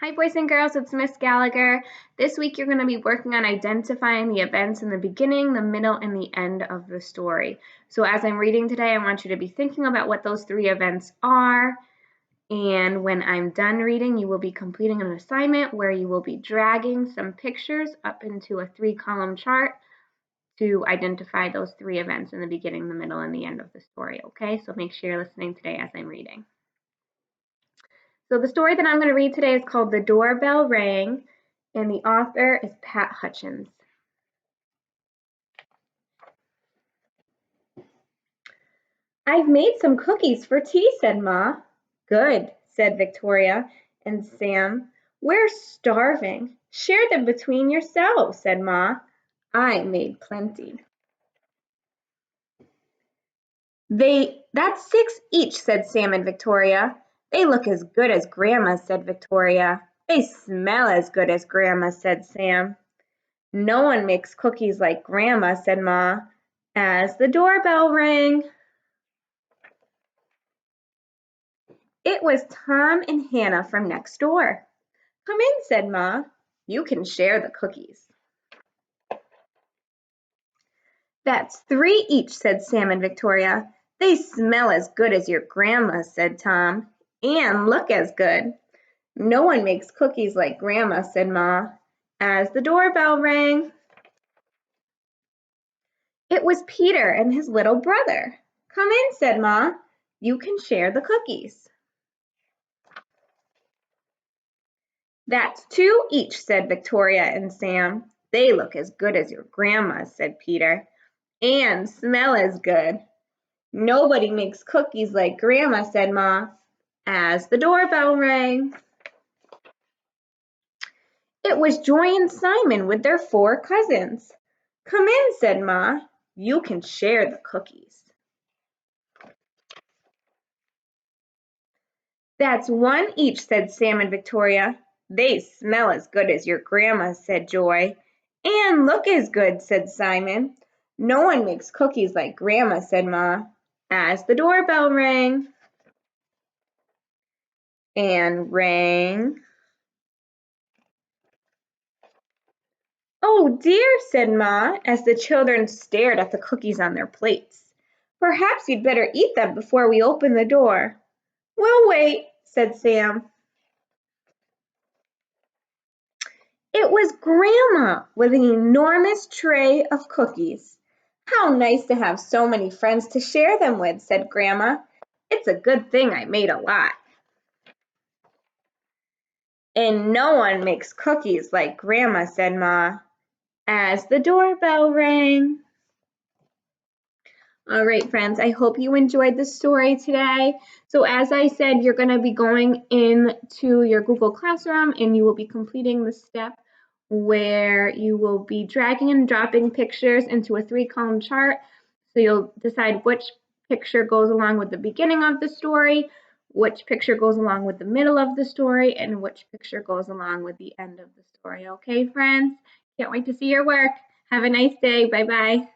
Hi boys and girls, it's Miss Gallagher. This week you're going to be working on identifying the events in the beginning, the middle, and the end of the story. So as I'm reading today, I want you to be thinking about what those three events are. And when I'm done reading, you will be completing an assignment where you will be dragging some pictures up into a 3-column chart to identify those three events in the beginning, the middle, and the end of the story. Okay, so make sure you're listening today as I'm reading. So the story that I'm going to read today is called The Doorbell Rang, and the author is Pat Hutchins. I've made some cookies for tea, said Ma. Good, said Victoria and Sam. We're starving. Share them between yourselves, said Ma. I made plenty. That's 6 each, said Sam and Victoria. They look as good as Grandma's, said Victoria. They smell as good as Grandma, said Sam. No one makes cookies like Grandma, said Ma, as the doorbell rang. It was Tom and Hannah from next door. Come in, said Ma. You can share the cookies. That's 3 each, said Sam and Victoria. They smell as good as your grandma's, said Tom, and look as good. No one makes cookies like Grandma, said Ma, as the doorbell rang. It was Peter and his little brother. Come in, said Ma. You can share the cookies. That's 2 each, said Victoria and Sam. They look as good as your grandma's, said Peter, and smell as good. Nobody makes cookies like Grandma, said Ma, as the doorbell rang. It was Joy and Simon with their 4 cousins. Come in, said Ma. You can share the cookies. That's 1 each, said Sam and Victoria. They smell as good as your grandma's, said Joy. And look as good, said Simon. No one makes cookies like Grandma, said Ma, as the doorbell rang. And rang. Oh dear, said Ma, as the children stared at the cookies on their plates. Perhaps you'd better eat them before we open the door. We'll wait, said Sam. It was Grandma with an enormous tray of cookies. How nice to have so many friends to share them with, said Grandma. It's a good thing I made a lot. And no one makes cookies like Grandma, said Ma, as the doorbell rang. All right, friends, I hope you enjoyed the story today. So as I said, you're going to be going into your Google Classroom and you will be completing the step where you will be dragging and dropping pictures into a 3-column chart. So you'll decide which picture goes along with the beginning of the story, which picture goes along with the middle of the story, and which picture goes along with the end of the story. Okay, friends? Can't wait to see your work. Have a nice day. Bye-bye.